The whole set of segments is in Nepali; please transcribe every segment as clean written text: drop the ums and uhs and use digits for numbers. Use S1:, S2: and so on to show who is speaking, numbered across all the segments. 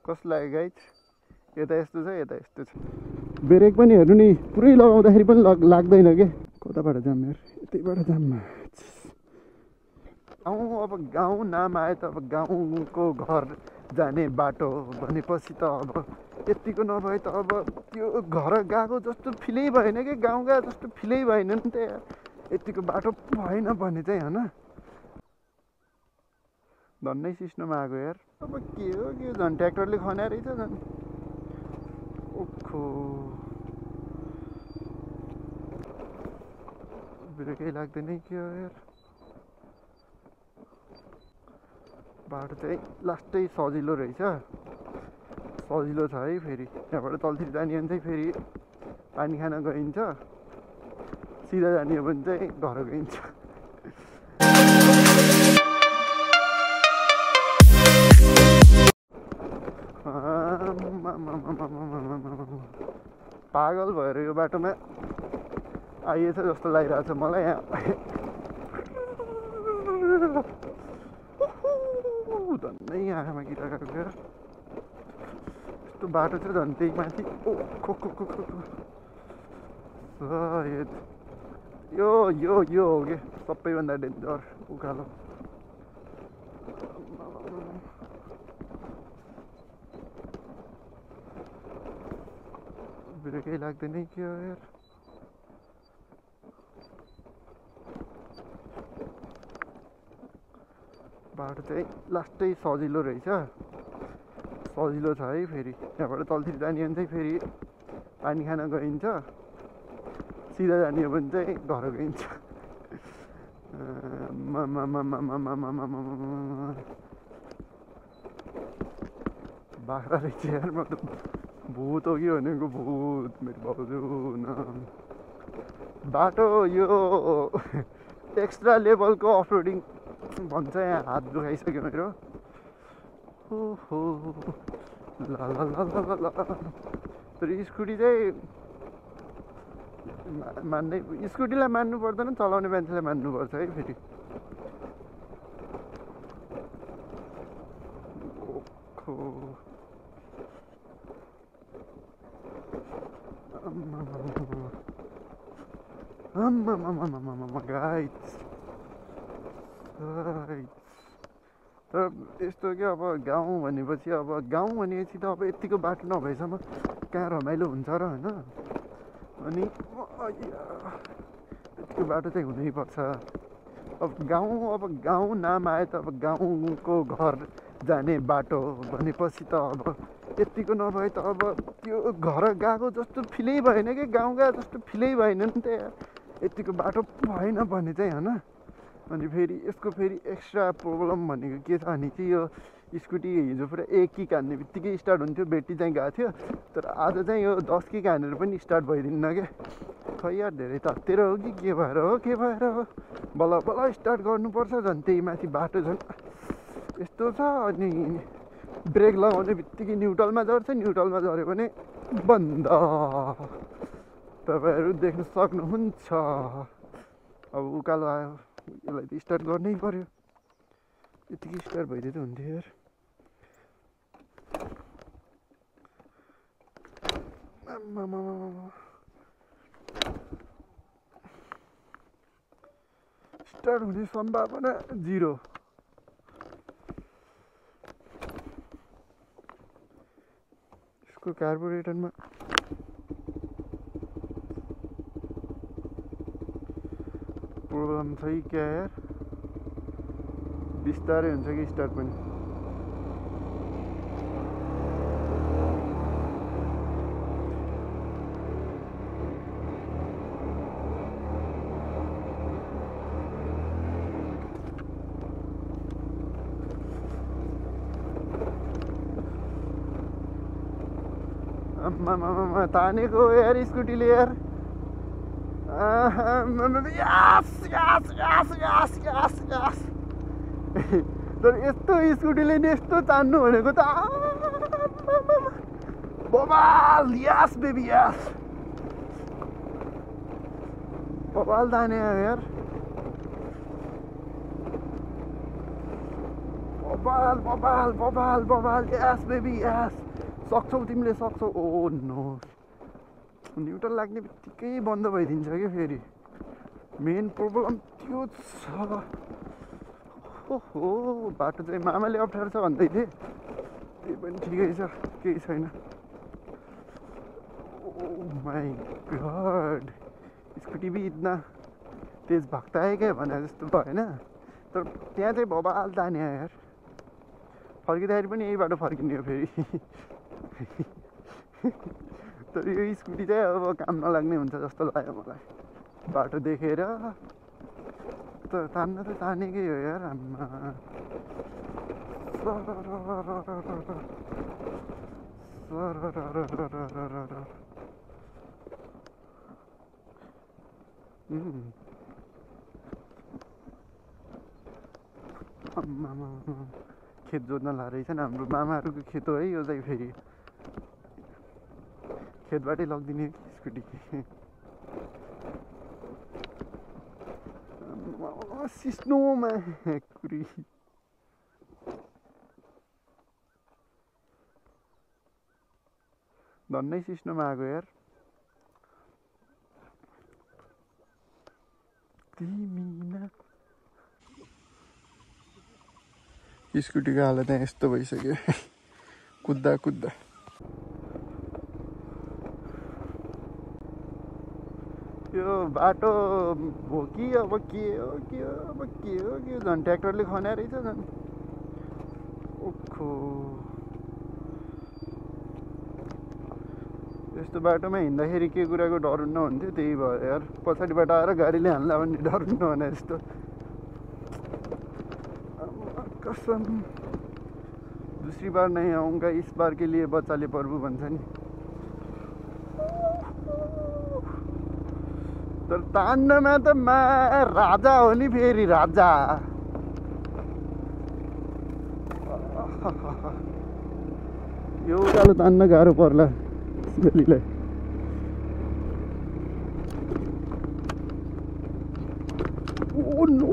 S1: कस्तो लाग्यो गाइज यता यस्तो छ यता यस्तो छ ब्रेक पनि हेर्नु नि पुरै लगाउँदाखेरि पनि लाग्दैन के कताबाट जाम यार यतैबाट जाम गाउँ अब गाउँ नाम आयो त अब गाउँको घर जाने बाटो भनेपछि त अब यतिको नभए त अब त्यो घर गएको जस्तो फिलै भएन कि गाउँ गए जस्तो फिलै भएन नि त यतिको बाटो भएन भने चाहिँ होइन धन्नै सिस्नोमा आएको यार अब के हो झन् ट्र्याक्टरले खन्या रहेछ झन् ओखो ब्रेकै लाग्दैन के हो यार बाटो चाहिँ लास्टै सजिलो रहेछ सजिलो छ है फेरि त्यहाँबाट तलतिर जाने भने चाहिँ फेरि पानी खान गइन्छ सिधा जाने हो भने चाहिँ घर गइन्छ पागल भएर यो बाटोमा आइएछ जस्तो लागिरहेछ मलाई यहाँ झन्डै आँखामा किरा गएको क्या यस्तो बाटो चाहिँ झन् त्यही माथि यो यो यो हो कि सबैभन्दा डेन्जर उकालो ब्रेकै लाग्दैन के हो यार बाटो चाहिँ लास्टै सजिलो रहेछ सजिलो छ है फेरि त्यहाँबाट तलतिर जाने भने चाहिँ फेरि पानी खान गइन्छ सिधा जाने हो भने चाहिँ घर गइन्छ बाख्रा रहेछ यार म त भूत हो कि भनेको भूत मेरो भाउजू न बाटो यो एक्स्ट्रा लेभलको अफरोडिङ भन्छ यहाँ हात दुखाइसक्यो मेरो ओहो ल तर स्कुटी चाहिँ मान्नै स्कुटीलाई मान्नु पर्दैन चलाउने मान्छेलाई मान्नुपर्छ है फेरि तर यस्तो क्या अब गाउँ भनेपछि अब गाउँ भनेपछि त अब यतिको बाटो नभएसम्म कहाँ रमाइलो हुन्छ र होइन अनि यतिको बाटो चाहिँ हुनैपर्छ अब गाउँ नाम आयो त अब गाउँको घर जाने बाटो भनेपछि त अब यतिको नभए त अब त्यो घर गएको जस्तो फिलै भएन कि गाउँ गए जस्तो फिलै भएन नि त यतिको बाटो भएन भने चाहिँ होइन अनि फेरि यसको फेरि एक्स्ट्रा प्रब्लम भनेको के छ भने चाहिँ यो स्कुटी हिजो पुरा 1 किक हान्ने बित्तिकै स्टार्ट हुन्थ्यो ब्याट्री चाहिँ गएको थियो तर आज चाहिँ यो 10 किक हानेर पनि स्टार्ट भइदिन्न क्या खै यार धेरै तात्तिर हो कि के भएर हो बल्ल बल्ल स्टार्ट गर्नुपर्छ झन् त्यही माथि बाटो झन् यस्तो छ अनि ब्रेक लगाउने बित्तिकै न्युट्रलमा झर्छ न्युट्रलमा झऱ्यो भने बन्द तपाईँहरू देख्न सक्नुहुन्छ अब उकालो आयो यसलाई त स्टार्ट गर्नै पर्यो यतिकै स्टार्ट भइदियो त हुन्थ्यो यार स्टार्ट हुने सम्भावना 0 यसको कार्बोरेटरमा प्रब्लम छ कि क्या यार बिस्तारै हुन्छ कि स्टार्ट पनि तानेको यार स्कुटीले यार तर यस्तो स्कुटीले नि यस्तो तान्नु भनेको त बबाल यास बेबी यास बबाल ताने यार बबाल बबाल बबाल बबाल एस बेबी एस सक्छौ तिमीले सक्छौ ओ नो न्युट्रल लाग्ने बित्तिकै बन्द भइदिन्छ क्या फेरि मेन प्रब्लम त्यो छ ओहो बाटो चाहिँ मामाले अप्ठ्यारो छ भन्दै थिएँ त्यही पनि ठिकै छ केही छैन ओ माई गॉड स्कुटी भी इतना तेज भाग्ता है क्या भने जस्तो भएन तर त्यहाँ चाहिँ बबाल ताने यार फर्किँदाखेरि पनि यही बाटो फर्किने हो फेरि तर यो स्कुटी चाहिँ अब काम नलाग्ने हुन्छ जस्तो लाग्यो मलाई बाटो देखेर त तान्न त तानेकै हो यार आम्मा आम्मामा खेत जोत्न ला रहेछन् हाम्रो मामाहरूको खेत हो है यो चाहिँ फेरि खेतबाटै लगिदिने स्कुटी सिस्नोमा कुरी धन्नै सिस्नोमा आएको यार स्कुटीको हालत यहाँ यस्तो भइसक्यो कुद्दा कुद्दा यो बाटो हो कि अब के हो झन् ट्र्याक्टरले खन्या रहेछ झन् ओखो यस्तो बाटोमा हिँड्दाखेरि के कुराको डर हुन्न हुन्थ्यो त्यही भयो यार पछाडिबाट आएर गाडीले हान्ला भन्ने डर हुन्न भने जस्तो कसम दूसरी बार नहीं आऊँगा इस बार के लिए बच्चा ले प्रभु भन्छ नि तर तान्नमा त राजा हो नि फेरि राजा यो उकालो तान्न गाह्रो पर्ला सिबेलीलाई ओ नो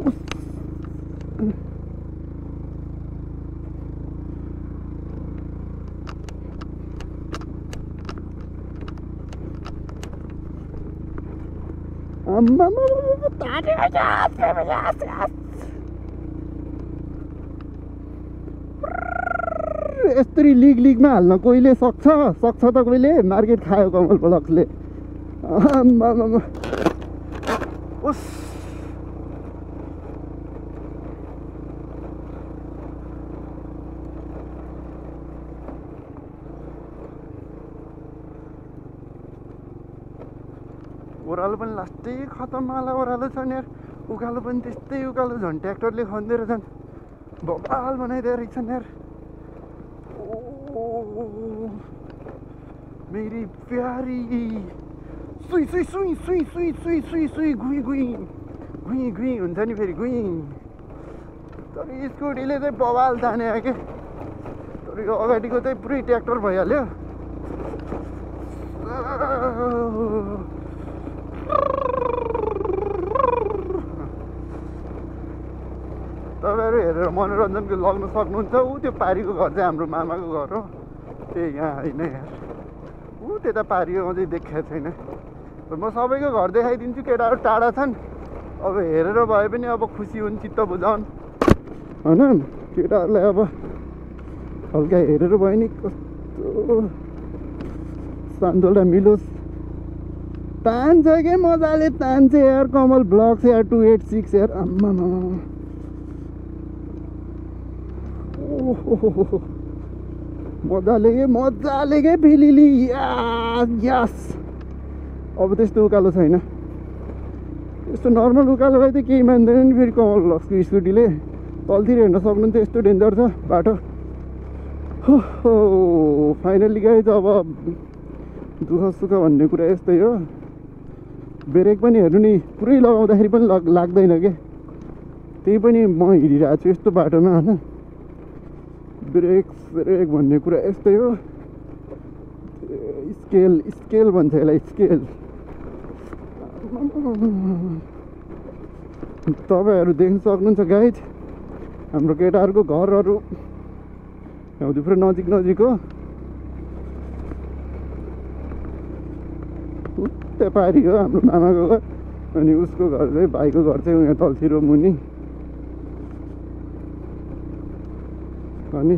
S1: यस्तरी लिगमा हाल्न कोहीले सक्छ त कोहीले मार्केट खायो कमल ब्लक्सले उस ओह्रालो पनि लास्टै खतमवाला ओह्रालो छ नि यार उकालो पनि त्यस्तै उकालो झन् ट्र्याक्टरले खन्दिएर झन् बबाल बनाइदिएर रहेछन् यार ओ मेरी प्यारी सुई सुई सुई सुई सुई सुई सुई सुई गुई गुई गुई गुई हुन्छ नि फेरि गुई तर स्कुटीले चाहिँ बबाल ताने के तर यो अगाडिको चाहिँ पुरै ट्र्याक्टर भइहाल्यो तपाईँहरू हेरेर मनोरञ्जनको लग्न सक्नुहुन्छ ऊ त्यो पारीको घर चाहिँ हाम्रो मामाको घर हो त्यही यहाँ होइन यार ऊ त्यता पारीको अझै देखाएको छैन म सबैको घर देखाइदिन्छु केटाहरू टाढा छन् अब हेरेर भए पनि अब खुसी हुन् चित्त बुझाउन् होइन केटाहरूलाई अब हल्का हेरेर भयो नि कस्तो सान्दोला मिलोस् तान्छ के मजाले तान्छ यार कमल ब्लग्स यार 286 यार आम्मा मजाले के फिलिली यस अब त्यस्तो उकालो छैन यस्तो नर्मल उकालोलाई त केही मान्दैन नि फेरि कमल ब्लग्सको स्कुटीले तलतिर हेर्न सक्नुहुन्छ यस्तो डेन्जर छ बाटो हो फाइनली गएछ अब दुःख सुख भन्ने कुरा यस्तै हो ब्रेक पनि हेर्नु नि पुरै लगाउँदाखेरि पनि लाग्दैन के त्यही पनि म हिँडिरहेको छु यस्तो बाटोमा होइन ब्रेक भन्ने कुरा यस्तै हो स्केल भन्छ यसलाई स्केल तपाईँहरू देख्न सक्नुहुन्छ गाइज हाम्रो केटाहरूको घरहरू ल्याउँदै पुरा नजिक नजिक हो। उत्ते पारी हो हाम्रो मामाको घर, अनि उसको घर चाहिँ भाइको घर चाहिँ यहाँ तलतिर मुनि। अनि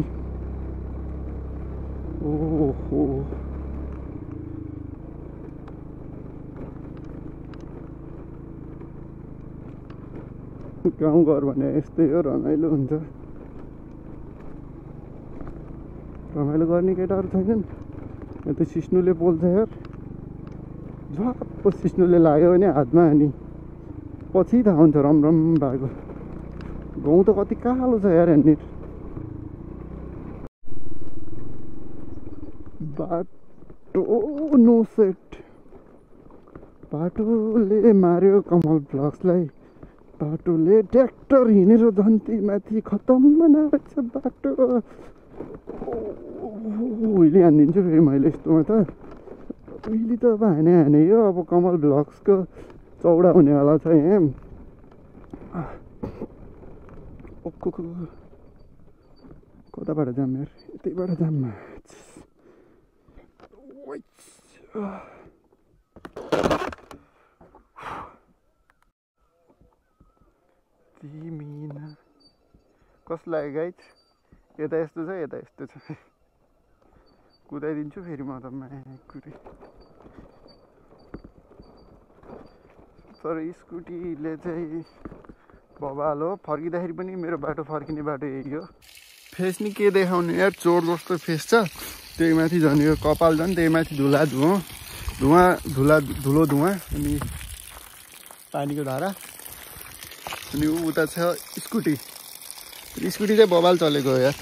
S1: ओहो गाउँघर भने यस्तै हो, रमाइलो हुन्छ। रमाइलो गर्ने केटाहरू छैनन्। यहाँ त सिस्नुले पोल्छ यार, झप्प सिस्नुले लाग्यो भने हातमा, अनि पछि थाहा हुन्छ रमरम भएको। गाउँ त कति कालो छ यार यहाँनिर। बाटो नो सेट, बाटोले मार्यो कमल ब्लग्सलाई। बाटोले ट्र्याक्टर हिँडेर झन्ती माथि खतम बनाएछ बाटो। उहिले हानिदिन्छु फेरि मैले यस्तोमा त। उहिले त अब हाने यो अब कमल ब्लग्सको चौडा हुनेवाला छ यहाँ। कताबाट जाम यार, यतैबाट जाम। तिमीना कस्तो लाग्यो गाइज? यता यस्तो छ, यता यस्तो छ। कुदाइदिन्छु फेरि म त माकुरी। तर स्कुटीले चाहिँ बबाल हो। फर्किँदाखेरि पनि मेरो बाटो फर्किने बाटो यही हो। फेस नि के देखाउनु यार, चोर जस्तो फेस छ। त्यही माथि झन् यो कपाल झन् त्यही माथि धुला धुवा, अनि पानीको धारा। अनि उता छ स्कुटी। स्कुटी चाहिँ बबाल चलेको हो यार।